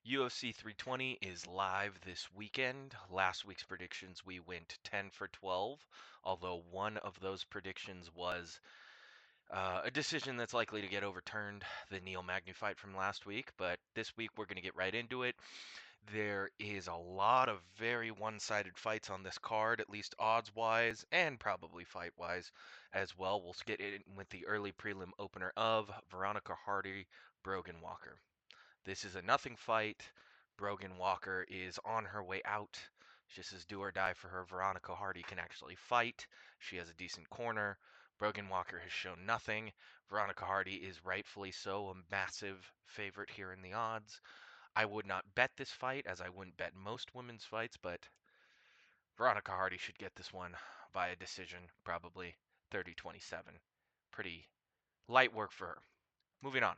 UFC 320 is live this weekend. Last week's predictions, we went 10 for 12, although one of those predictions was a decision that's likely to get overturned, the Neil Magny fight from last week. But this week, we're going to get right into it. There is a lot of very one-sided fights on this card, at least odds-wise and probably fight-wise as well. We'll get in with the early prelim opener of Veronica Hardy, Brogan Walker. This is a nothing fight. Brogan Walker is on her way out. She says do or die for her. Veronica Hardy can actually fight. She has a decent corner. Brogan Walker has shown nothing. Veronica Hardy is rightfully so a massive favorite here in the odds. I would not bet this fight, as I wouldn't bet most women's fights, but Veronica Hardy should get this one by a decision, probably 30-27. Pretty light work for her. Moving on.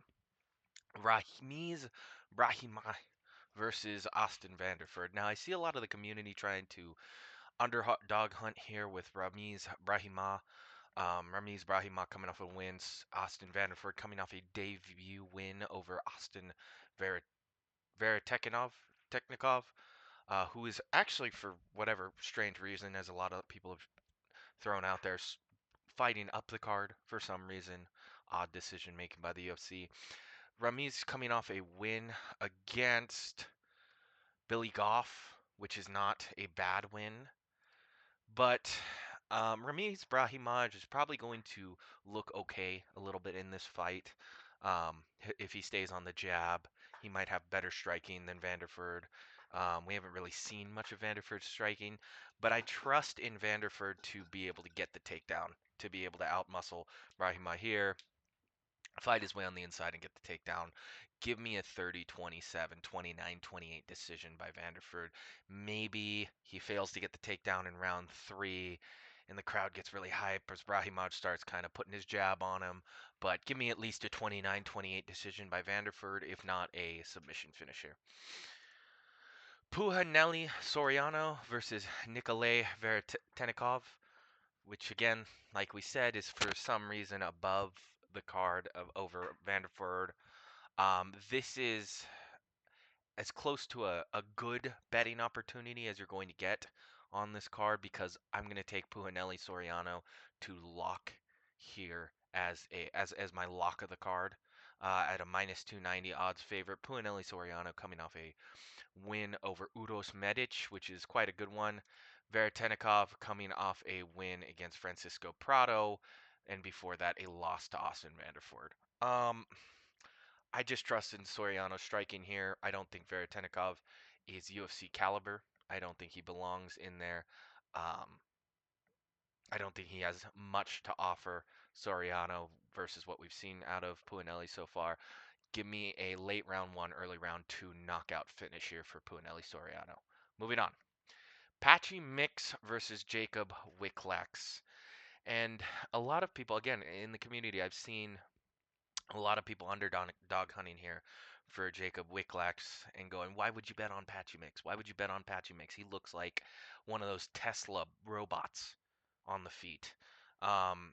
Ramiz Brahimaj versus Austin Vanderford. Now, I see a lot of the community trying to underdog hunt here with Ramiz Brahimaj. Ramiz Brahimaj coming off a win. Austin Vanderford coming off a debut win over Austin Veretennikov, who is actually, for whatever strange reason, as a lot of people have thrown out there, fighting up the card for some reason. Odd decision making by the UFC. Ramiz coming off a win against Billy Goff, which is not a bad win. But Ramiz Brahimaj is probably going to look okay a little bit in this fight. If he stays on the jab, he might have better striking than Vanderford. We haven't really seen much of Vanderford's striking, but I trust in Vanderford to be able to get the takedown, to be able to outmuscle Brahimaj here, fight his way on the inside and get the takedown. Give me a 30-27, 29-28 decision by Vanderford. Maybe he fails to get the takedown in round 3 and the crowd gets really hyped as Brahimaj starts kind of putting his jab on him. But give me at least a 29-28 decision by Vanderford, if not a submission finisher. Punahele Soriano versus Nikolay Veretennikov, which again, like we said, is for some reason above the card of over Vanderford. This is as close to a good betting opportunity as you're going to get on this card because I'm going to take Punahele Soriano to lock here as my lock of the card. At a minus 290 odds favorite, Punahele Soriano coming off a win over Uros Medic, which is quite a good one. Veretennikov coming off a win against Francisco Prado, and before that, a loss to Austin Vanderford. I just trust in Soriano striking here. I don't think Veretennikov is UFC caliber. I don't think he belongs in there. Um, I don't think he has much to offer Soriano versus what we've seen out of Punahele so far. Give me a late round 1, early round 2 knockout finish here for Punahele Soriano. Moving on. Patchy Mix versus Jakub Wiklacz. And a lot of people, again, in the community, I've seen a lot of people underdog hunting here for Jakub Wiklacz and going, why would you bet on Patchy Mix? Why would you bet on Patchy Mix? He looks like one of those Tesla robots on the feet. Um,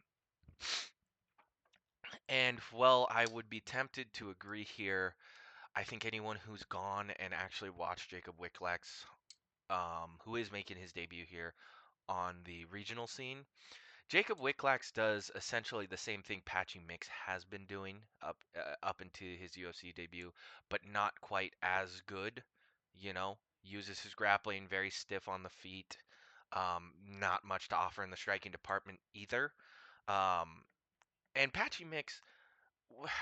and, well, I would be tempted to agree here. I think anyone who's gone and actually watched Jakub Wiklacz, who is making his debut here on the regional scene, Jakub Wiklacz does essentially the same thing Patchy Mix has been doing up into his UFC debut, but not quite as good. You know, uses his grappling very stiff on the feet. Not much to offer in the striking department either. Um, and Patchy Mix,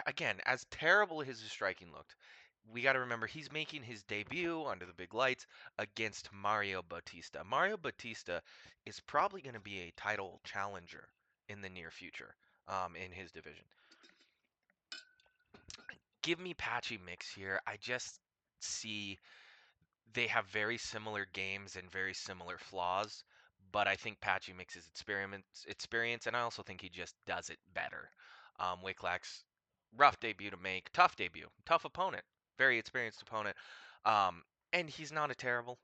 again, as terrible as his striking looked, we got to remember he's making his debut under the big lights against Mario Bautista. Mario Bautista is probably going to be a title challenger in the near future in his division. Give me Patchy Mix here. I just see they have very similar games and very similar flaws, but I think Patchy Mix's experience, and I also think he just does it better. Wiklacz, rough debut to make, tough debut, tough opponent, very experienced opponent, and he's not a terrible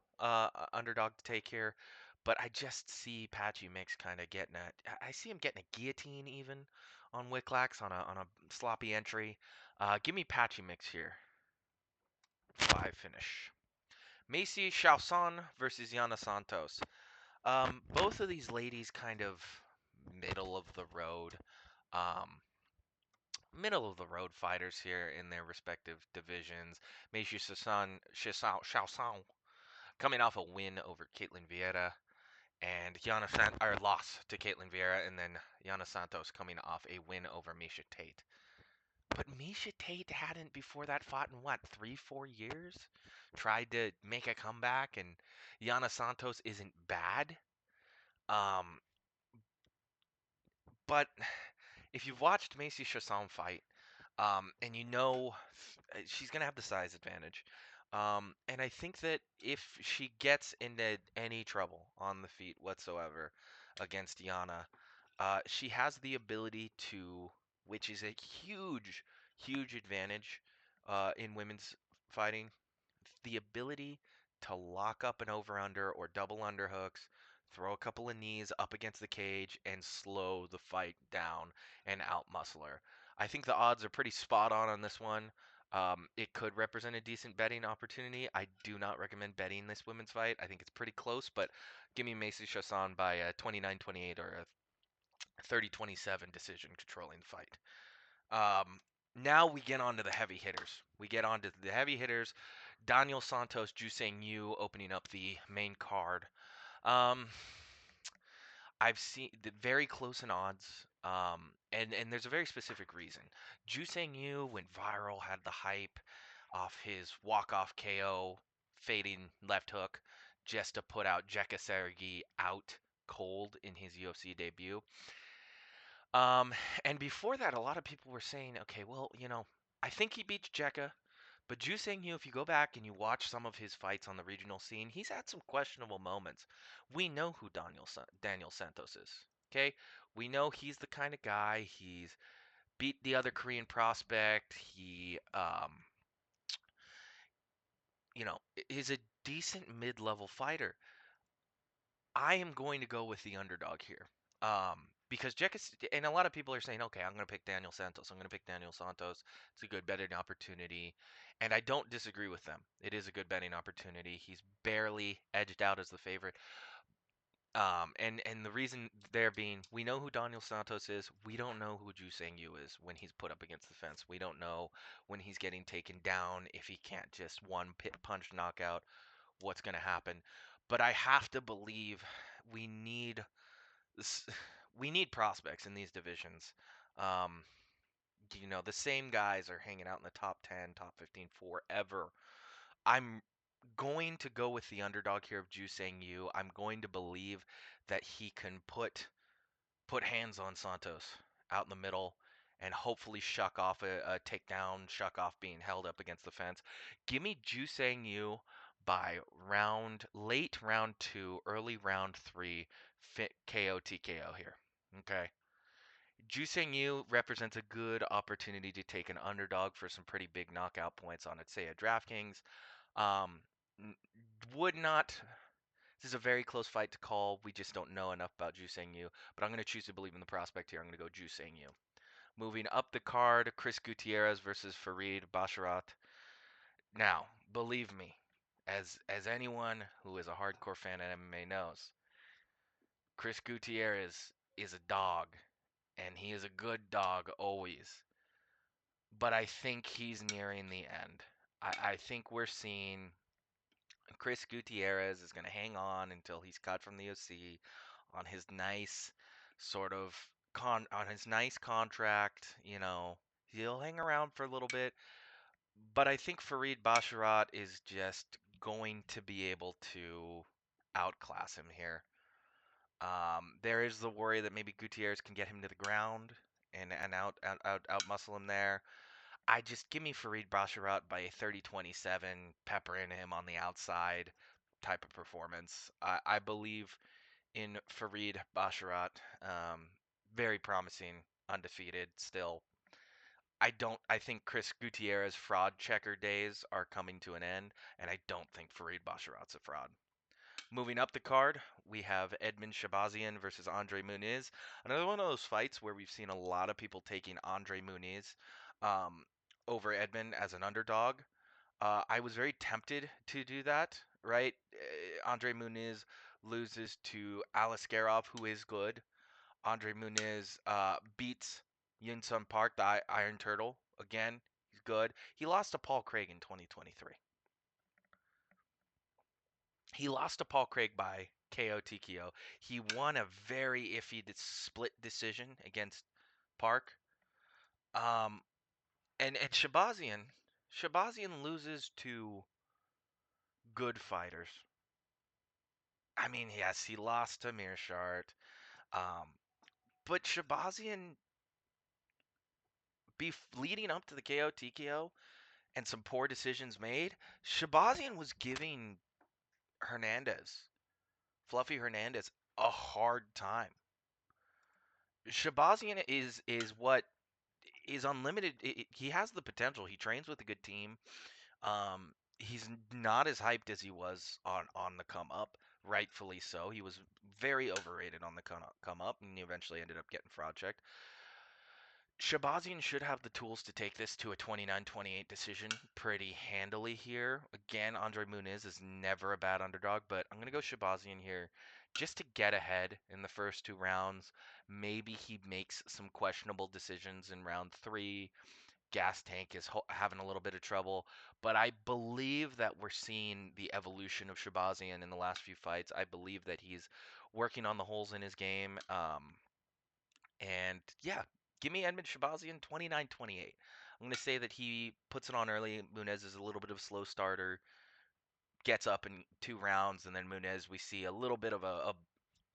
underdog to take here. But I just see Patchy Mix kind of getting I see him getting a guillotine even on Wiklacz on a sloppy entry. Give me Patchy Mix here. 5 finish. Macy Chiasson versus Yana Santos. Both of these ladies kind of middle of the road. Um, Middle of the road fighters here in their respective divisions. Macy Chiasson coming off a win over Caitlin Vieira, and or loss to Caitlin Vieira, and then Yana Santos coming off a win over Misha Tate. But Misha Tate hadn't before that fought in what, 3-4 years? Tried to make a comeback, and Yana Santos isn't bad. Um, but if you've watched Macy Chiasson fight, and you know she's gonna have the size advantage. And I think that if she gets into any trouble on the feet whatsoever against Yana, she has the ability to, which is a huge, huge advantage in women's fighting, the ability to lock up an over under or double underhooks, throw a couple of knees up against the cage, and slow the fight down and outmuscle her. I think the odds are pretty spot on this one. It could represent a decent betting opportunity. I do not recommend betting this women's fight. I think it's pretty close, but give me Macy Chiasson by a 29-28 or a 30-27 decision controlling the fight. Now we get on to the heavy hitters. We get on to the heavy hitters. Daniel Santos, Joosang Yu opening up the main card. Um, I've seen the very close in odds, and there's a very specific reason. Joosang Yu went viral, had the hype off his walk-off KO, fading left hook, just to put out Jeka Sergi out cold in his UFC debut. Um, and before that, a lot of people were saying, okay, well, I think he beats Jeka, but Joosang Yu, if you go back and you watch some of his fights on the regional scene, he's had some questionable moments. We know who Daniel Santos is. Okay, we know he's the kind of guy. He's beat the other Korean prospect. He, is a decent mid-level fighter. I am going to go with the underdog here. Because and a lot of people are saying, okay, I'm going to pick Daniel Santos. I'm going to pick Daniel Santos. It's a good betting opportunity. And I don't disagree with them. It is a good betting opportunity. He's barely edged out as the favorite. And the reason there being, we know who Daniel Santos is. We don't know who Joosang Yu is when he's put up against the fence. We don't know when he's getting taken down, if he can't just one punch knockout, what's going to happen. But I have to believe we need we need prospects in these divisions. Um, the same guys are hanging out in the top 10, top 15 forever. I'm going to go with the underdog here of Joosang Yu. I'm going to believe that he can put hands on Santos out in the middle and hopefully shuck off a takedown, shuck off being held up against the fence. Give me Joosang Yu by late round 2, early round 3, KO TKO here. Okay. Joosang Yu represents a good opportunity to take an underdog for some pretty big knockout points on it, say at DraftKings. Um, would not. This is a very close fight to call. We just don't know enough about Joosang Yu, but I'm going to choose to believe in the prospect here. I'm going to go Joosang Yu. Moving up the card, Chris Gutierrez versus Farid Basharat. Now, believe me, as anyone who is a hardcore fan of MMA knows, Chris Gutierrez is a dog, and he is a good dog always. But I think he's nearing the end. I think we're seeing Chris Gutierrez is going to hang on until he's cut from the UFC on his nice sort of on his nice contract. He'll hang around for a little bit, but I think Farid Basharat is just going to be able to outclass him here. There is the worry that maybe Gutierrez can get him to the ground and out muscle him there. I just give me Farid Basharat by a 30-27, peppering him on the outside type of performance. I believe in Farid Basharat. Very promising, undefeated still. I think Chris Gutierrez fraud checker days are coming to an end, and I don't think Farid Basharat's a fraud. Moving up the card, we have Edmen Shahbazyan versus Andre Muniz. Another one of those fights where we've seen a lot of people taking Andre Muniz over Edmen as an underdog. I was very tempted to do that, right? Andre Muniz loses to Alaskarov, who is good. Andre Muniz beats Yunsun Park, the Iron Turtle. Again, he's good. He lost to Paul Craig in 2023. He lost to Paul Craig by KO TKO. He won a very iffy split decision against Park. Um, and Shahbazyan loses to good fighters. I mean, yes, he lost to Mearshart. Um, but Shahbazyan, leading up to the KO TKO and some poor decisions made, Shahbazyan was giving Hernandez, Fluffy Hernandez, a hard time. Shahbazyan is what is unlimited. He has the potential. He trains with a good team. He's not as hyped as he was on the come up, rightfully so. He was very overrated on the come up, and he eventually ended up getting fraud checked. Shahbazyan should have the tools to take this to a 29-28 decision pretty handily here. Again, Andre Muniz is never a bad underdog, but I'm going to go Shahbazyan here just to get ahead in the first two rounds. Maybe he makes some questionable decisions in round three. Gas tank is having a little bit of trouble, but I believe that we're seeing the evolution of Shahbazyan in the last few fights. I believe that he's working on the holes in his game. And yeah, give me Edmen Shahbazyan 29-28. I'm going to say that he puts it on early. Muniz is a little bit of a slow starter, gets up in two rounds, and then Muniz, we see a little bit of a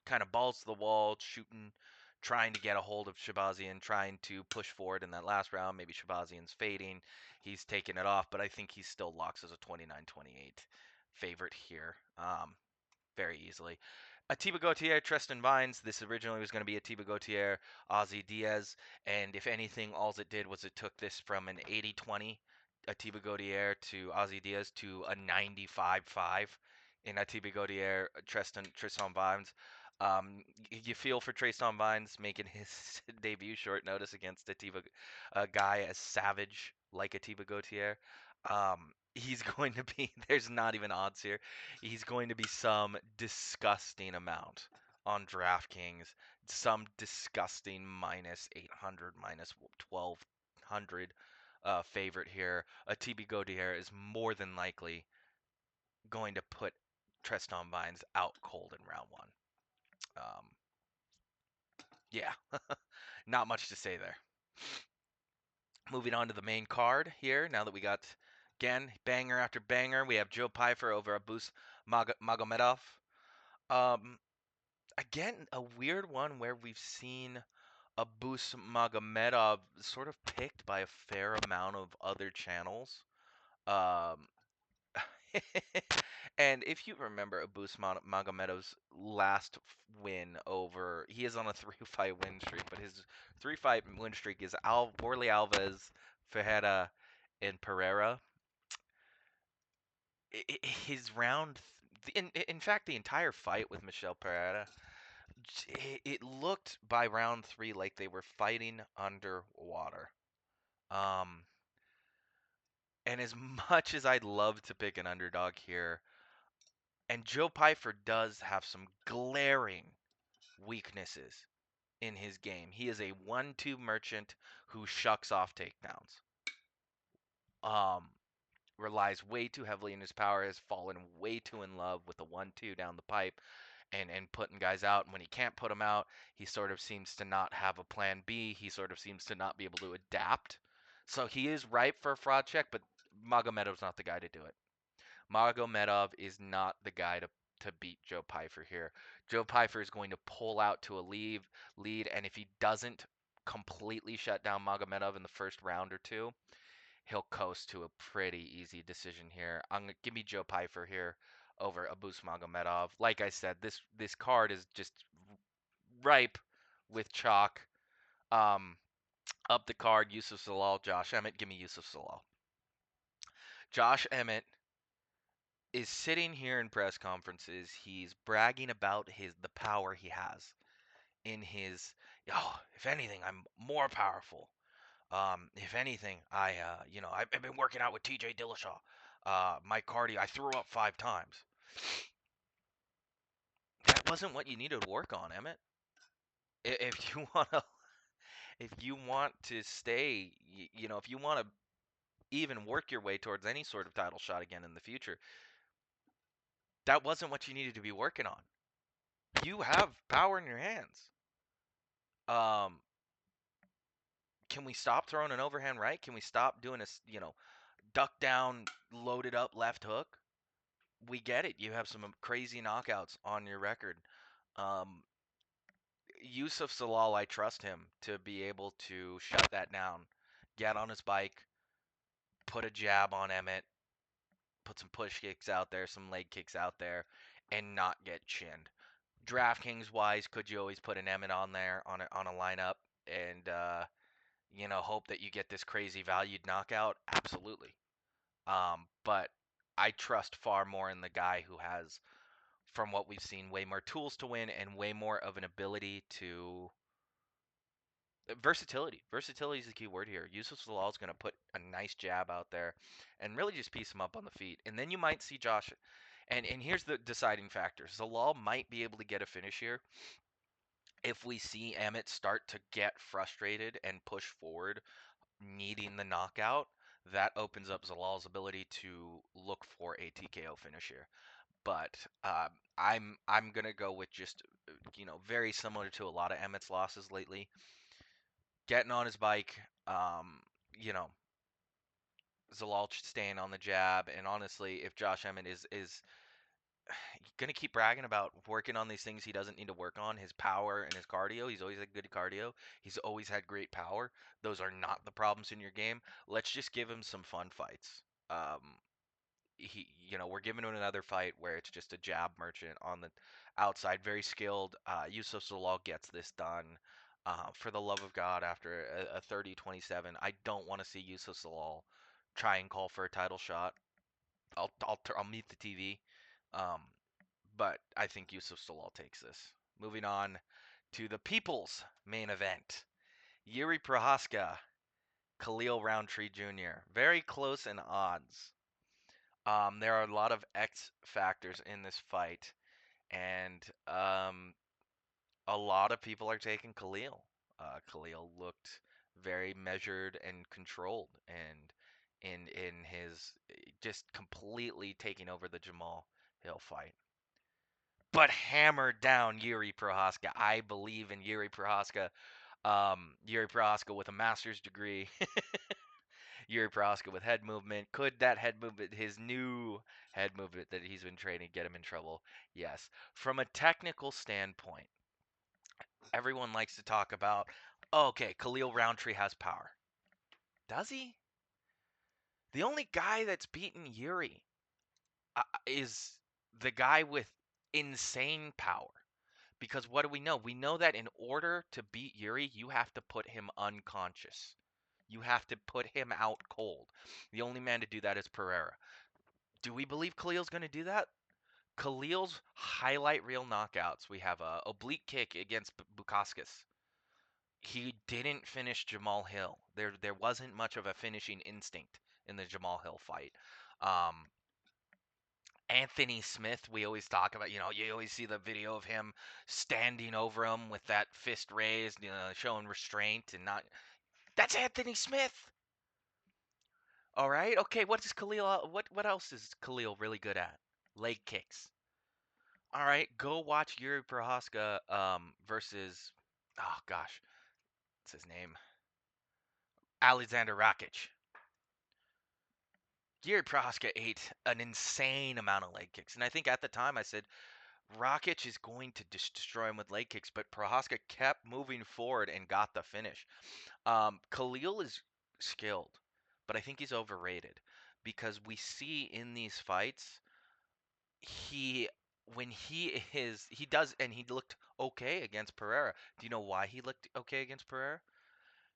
kind of balls to the wall, shooting, trying to get a hold of Shahbazyan, trying to push forward in that last round. Maybe Shahbazyan's fading. He's taking it off, but I think he still locks as a 29-28 favorite here. Very easily. Atiba Gautier, Tristan Vines. This originally was going to be Atiba Gautier, Ozzy Diaz. And if anything, all it did was it took this from an 80-20 Atiba Gautier to Ozzy Diaz to a 95-5 in Atiba Gautier, Tristan Vines. You feel for Tristan Vines making his debut short notice against Atiba, a guy as savage like Atiba Gautier. He's going to be, there's not even odds here. He's going to be some disgusting amount on DraftKings, some disgusting minus 800, minus 1200 favorite here. Atiba Gautier is more than likely going to put Tristan Vines out cold in round one. Um, yeah, not much to say there. Moving on to the main card here, now that we got, again, banger after banger, we have Joe Pyfer over Abus Magomedov. Um, Again, a weird one where we've seen Abus Magomedov sort of picked by a fair amount of other channels. Um, and if you remember Abus Magomedov's last win over, he is on a three-fight win streak, but his three-fight win streak is Orly Alves, Ferreira, and Pereira. His round, in fact, the entire fight with Michel Pereira, it looked by round three like they were fighting underwater. Um, and as much as I'd love to pick an underdog here, and Joe Pyfer does have some glaring weaknesses in his game. He is a 1-2 merchant who shucks off takedowns. Um, Relies way too heavily in his power, has fallen way too in love with the 1-2 down the pipe and putting guys out. And when he can't put them out, he sort of seems to not have a plan B. He sort of seems to not be able to adapt. So he is ripe for a fraud check, but Magomedov's not the guy to do it. Magomedov is not the guy to beat Joe Pyfer here. Joe Pyfer is going to pull out to a lead, and if he doesn't completely shut down Magomedov in the first round or two, he'll coast to a pretty easy decision here. I'm gonna give me Joe Pyfer here over Abus Magomedov. Like I said, this card is just ripe with chalk. Um, Up the card, Youssef Zalal, Josh Emmett. Give me Youssef Zalal. Josh Emmett is sitting here in press conferences. He's bragging about the power he has in his. Oh, if anything, I'm more powerful. If anything, I've been working out with T.J. Dillashaw. My cardio, I threw up 5 times. That wasn't what you needed to work on, Emmett. If you want to, if you want to stay, if you want to even work your way towards any sort of title shot again in the future, that wasn't what you needed to be working on. You have power in your hands. Um, can we stop throwing an overhand right? Can we stop doing duck down, loaded up left hook? We get it. You have some crazy knockouts on your record. Um, Youssef Zalal, I trust him to be able to shut that down, get on his bike, put a jab on Emmett, put some push kicks out there, some leg kicks out there, and not get chinned. DraftKings wise, could you always put an Emmett on there on a lineup and hope that you get this crazy valued knockout? Absolutely. But I trust far more in the guy who has, from what we've seen, way more tools to win and way more of an ability to versatility. Versatility is the key word here. Yusuf Zalal is going to put a nice jab out there and really just piece him up on the feet. And then you might see Josh. And here's the deciding factor. Zalal might be able to get a finish here if we see Emmett start to get frustrated and push forward, needing the knockout. That opens up Zalal's ability to look for a TKO finish here. But I'm gonna go with just very similar to a lot of Emmett's losses lately. Getting on his bike, you know, Zalal staying on the jab, and honestly, if Josh Emmett is gonna keep bragging about working on these things he doesn't need to work on, his power and his cardio, he's always had good cardio, he's always had great power. Those are not the problems in your game. Let's just give him some fun fights. We're giving him another fight where it's just a jab merchant on the outside, very skilled. Youssef Zalal gets this done. For the love of God, after a 30-27, I don't want to see Youssef Zalal try and call for a title shot. I'll mute the TV. Um, but I think Youssef Zalal takes this. Moving on to the people's main event. Jiri Prochazka, Khalil Roundtree Jr. Very close in odds. There are a lot of X factors in this fight, and a lot of people are taking Khalil. Khalil looked very measured and controlled, and in his just completely taking over the Jamal Hill fight. But hammered down Jiri Prochazka. I believe in Jiri Prochazka. Jiri Prochazka with a master's degree. Yuri Prohaska with head movement. Could that head movement, his new head movement that he's been training, get him in trouble? Yes. From a technical standpoint, everyone likes to talk about, okay, Khalil Roundtree has power. Does he? The only guy that's beaten Yuri is the guy with insane power. Because what do we know? We know that in order to beat Yuri, you have to put him unconscious. You have to put him out cold. The only man to do that is Pereira. Do we believe Khalil's going to do that? Khalil's highlight reel knockouts. We have a oblique kick against Bukauskas. He didn't finish Jamal Hill. There wasn't much of a finishing instinct in the Jamal Hill fight. Um, Anthony Smith, we always talk about, you always see the video of him standing over him with that fist raised, showing restraint and not. That's Anthony Smith. All right. Okay. What is Khalil? What else is Khalil really good at? Leg kicks. All right. Go watch Yuri Prohaska versus. Oh gosh, what's his name? Alexander Rakic. Yuri Prohaska ate an insane amount of leg kicks, and I think at the time I said Rakic is going to destroy him with leg kicks, but Prohaska kept moving forward and got the finish. Khalil is skilled, but I think he's overrated because we see in these fights he when he does and he looked okay against Pereira. Do you know why he looked okay against Pereira?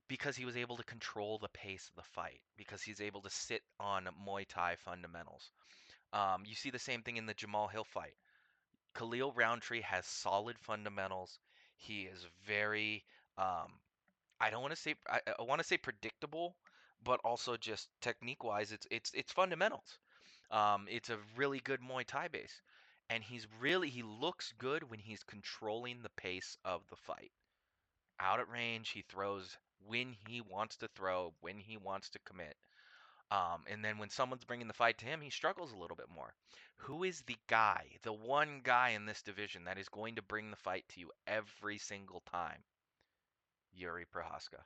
Because he was able to control the pace of the fight. Because he's able to sit on Muay Thai fundamentals. You see the same thing in the Jamal Hill fight. Khalil Roundtree has solid fundamentals. He is very I don't want to say I want to say predictable, but also just technique wise, it's fundamentals. It's a really good Muay Thai base, and he looks good when he's controlling the pace of the fight. Out at range, he throws when he wants to throw, when he wants to commit. And then when someone's bringing the fight to him, he struggles a little bit more. Who is the guy, the one guy in this division that is going to bring the fight to you every single time? Yuri Prohaska.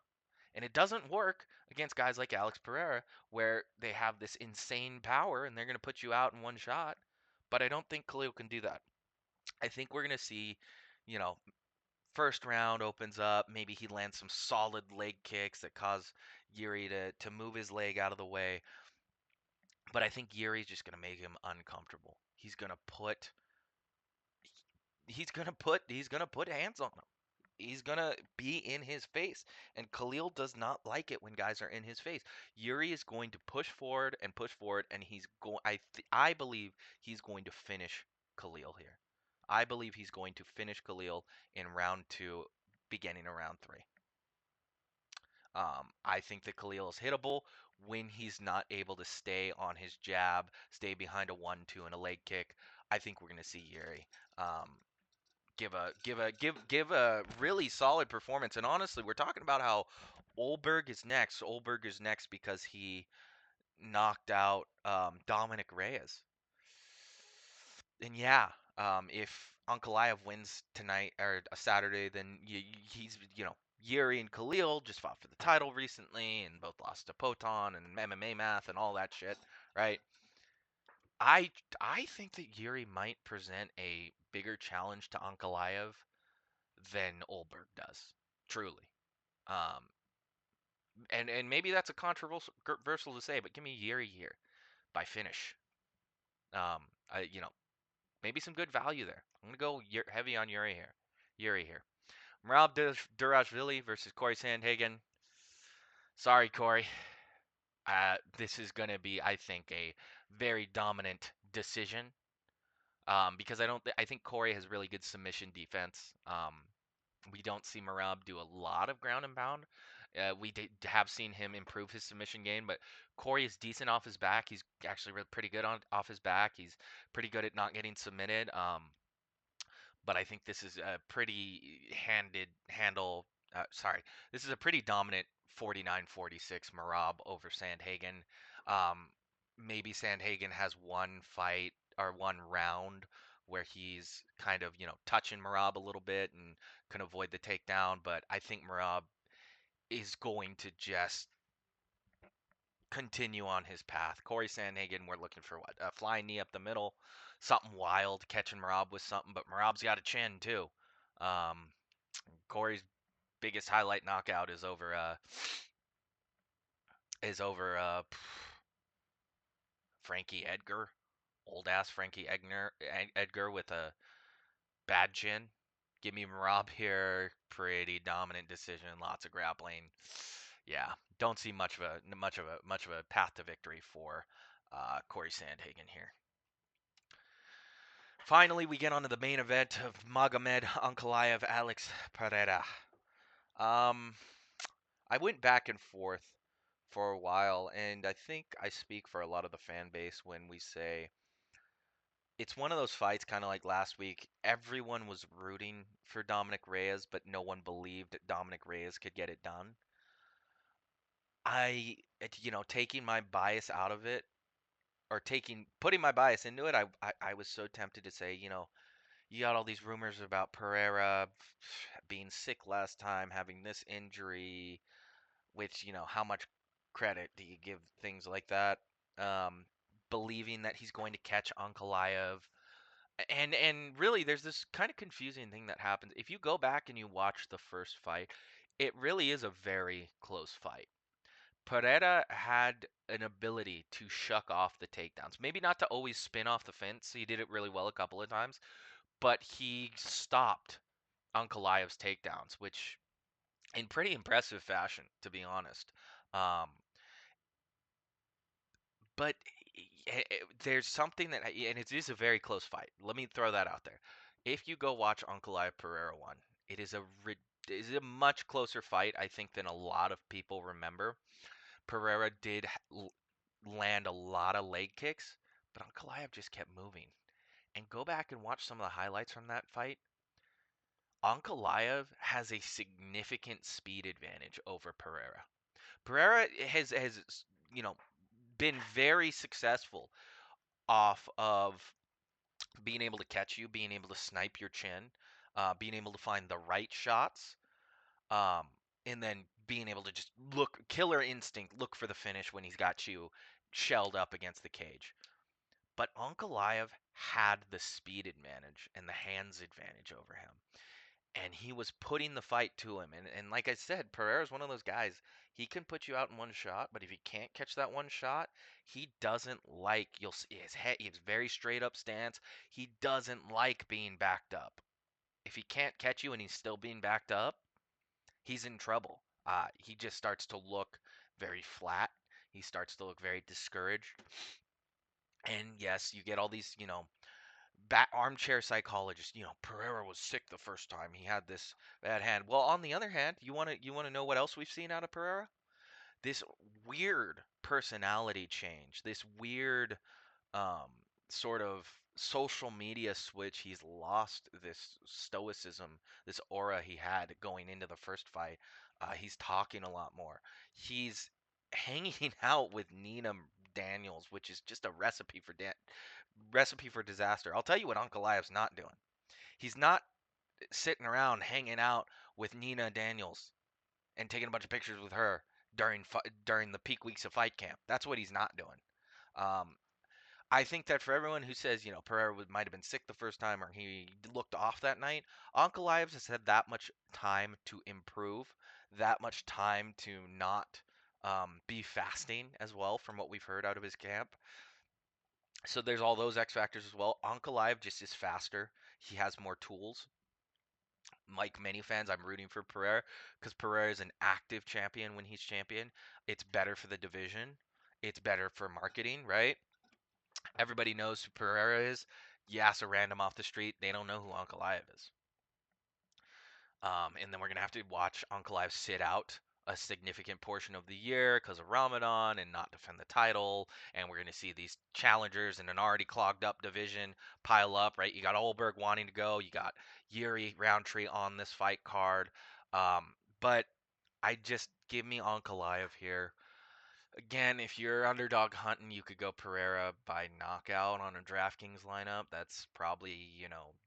And it doesn't work against guys like Alex Pereira, where they have this insane power and they're going to put you out in one shot. But I don't think Khalil can do that. I think we're going to see, you know, first round opens up. Maybe he lands some solid leg kicks that cause Yuri to move his leg out of the way. But I think Yuri's just gonna make him uncomfortable. He's gonna put hands on him. He's gonna be in his face, and Khalil does not like it when guys are in his face. Yuri is going to push forward, and he's going. I believe he's going to finish Khalil here. I believe he's going to finish Khalil in round two, beginning of round three. I think that Khalil is hittable when he's not able to stay on his jab, stay behind a 1-2 and a leg kick. I think we're going to see Yuri give a really solid performance. And honestly, we're talking about how Olberg is next. Olberg is next because he knocked out Dominic Reyes. And yeah, if Ankalaev wins tonight or a Saturday, then he's Yuri and Khalil just fought for the title recently and both lost to Poton and MMA math and all that shit, right? I I think that Yuri might present a bigger challenge to Ankalaev than Olberg does, truly. Um, and maybe that's a controversial to say, but give me Yuri here by finish. I maybe some good value there. I'm gonna go heavy on Yuri here. Yuri here. Merab Durashvili versus Corey Sandhagen. Sorry, Corey. This is gonna be, I think, a very dominant decision. Because I don't. I think Corey has really good submission defense. We don't see Merab do a lot of ground and pound. We have seen him improve his submission game, but Corey is decent off his back. He's actually pretty good off his back. He's pretty good at not getting submitted. But I think this is a pretty this is a pretty dominant 49-46 Merab over Sandhagen. Um, Maybe Sandhagen has one fight or one round where he's kind of, touching Merab a little bit and can avoid the takedown, but I think Merab is going to just continue on his path. Corey Sandhagen, we're looking for what? A flying knee up the middle, something wild, catching Merab with something, but Merab's got a chin too. Um, Corey's biggest highlight knockout is over Frankie Edgar, old ass Frankie Edgar with a bad chin. Give me Merab here. Pretty dominant decision. Lots of grappling. Yeah, don't see much of a path to victory for Corey Sandhagen here. Finally, we get onto the main event of Magomed Ankalaev, Alex Pereira. Um, I went back and forth for a while, and I think I speak for a lot of the fan base when we say it's one of those fights, kind of like last week. Everyone was rooting for Dominic Reyes, but no one believed that Dominic Reyes could get it done. Taking my bias out of it, or putting my bias into it, I was so tempted to say, you got all these rumors about Pereira being sick last time, having this injury, which, how much credit do you give things like that? Um, Believing that he's going to catch Ankalaev. And really, there's this kind of confusing thing that happens. If you go back and you watch the first fight, it really is a very close fight. Pereira had an ability to shuck off the takedowns. Maybe not to always spin off the fence. He did it really well a couple of times, but he stopped Ankalaev's takedowns, which in pretty impressive fashion, to be honest. Um, but there's something and it is a very close fight. Let me throw that out there. If you go watch Ankalaev Pereira one, it is a much closer fight, I think, than a lot of people remember. Pereira did land a lot of leg kicks, but Ankalaev just kept moving. And go back and watch some of the highlights from that fight. Ankalaev has a significant speed advantage over Pereira. Pereira has you know been very successful off of being able to catch you, being able to snipe your chin, being able to find the right shots, um, and then being able to just look killer instinct, look for the finish when he's got you shelled up against the cage. But Ankalaev had the speed advantage and the hands advantage over him. And he was putting the fight to him. And like I said, Pereira's one of those guys. He can put you out in one shot, but if he can't catch that one shot, he doesn't like you'll see his head. He has very straight up stance. He doesn't like being backed up. If he can't catch you and he's still being backed up, he's in trouble. He just starts to look very flat. He starts to look very discouraged. And yes, you get all these, armchair psychologist. Pereira was sick the first time he had this bad hand. Well, on the other hand, you want to know what else we've seen out of Pereira? This weird personality change. This weird um, sort of social media switch. He's lost this stoicism, this aura he had going into the first fight. He's talking a lot more. He's hanging out with Nina Daniels, which is just a recipe for disaster. I'll tell you what Ankalaev's not doing. He's not sitting around hanging out with Nina Daniels and taking a bunch of pictures with her during the peak weeks of fight camp. That's what he's not doing. Um, I think that for everyone who says, Pereira might have been sick the first time or he looked off that night, Ankalaev has had that much time to improve, that much time to not be fasting as well, from what we've heard out of his camp. So there's all those X factors as well. Ankalaev just is faster. He has more tools. Like many fans, I'm rooting for Pereira because Pereira is an active champion when he's champion. It's better for the division. It's better for marketing, right? Everybody knows who Pereira is. You ask a random off the street, they don't know who Ankalaev is. And then we're gonna have to watch Ankalaev sit out a significant portion of the year because of Ramadan and not defend the title. And we're gonna see these challengers in an already clogged up division pile up. Right, you got Olberg wanting to go, you got Jiri Roundtree on this fight card. But I just give me Ankalaev here. Again, if you're underdog hunting, you could go Pereira by knockout on a DraftKings lineup. That's probably,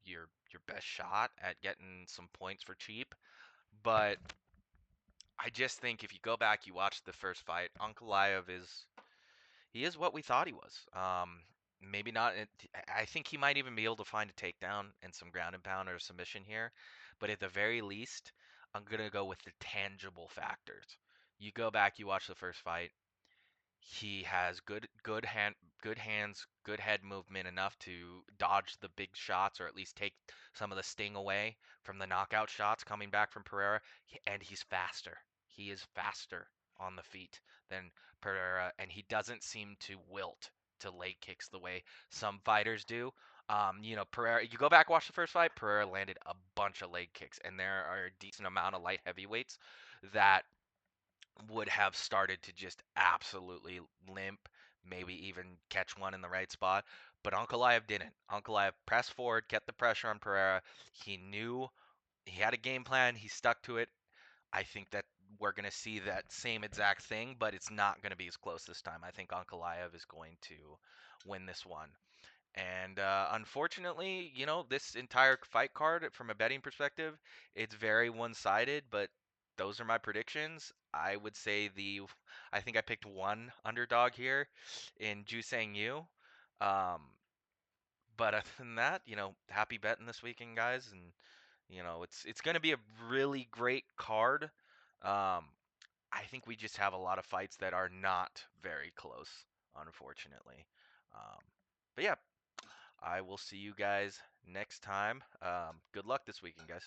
your best shot at getting some points for cheap. But I just think if you go back, you watch the first fight, Ankalaev is what we thought he was. Maybe not. I think he might even be able to find a takedown and some ground and pound or a submission here. But at the very least, I'm gonna go with the tangible factors. You go back, you watch the first fight. He has good hands, good head movement enough to dodge the big shots or at least take some of the sting away from the knockout shots coming back from Pereira. And he's faster. He is faster on the feet than Pereira, and he doesn't seem to wilt to leg kicks the way some fighters do. Pereira. You go back watch the first fight. Pereira landed a bunch of leg kicks, and there are a decent amount of light heavyweights that would have started to just absolutely limp, maybe even catch one in the right spot. But Ankalaev didn't. Ankalaev pressed forward, kept the pressure on Pereira. He knew he had a game plan. He stuck to it. I think that we're going to see that same exact thing, but it's not going to be as close this time. I think Ankalaev is going to win this one. And unfortunately, this entire fight card, from a betting perspective, it's very one-sided. But those are my predictions. I think I picked one underdog here in Joosang you. Um, but other than that, happy betting this weekend, guys, and it's going to be a really great card. Um, I think we just have a lot of fights that are not very close, unfortunately. Um, but yeah, I will see you guys next time. Good luck this weekend, guys.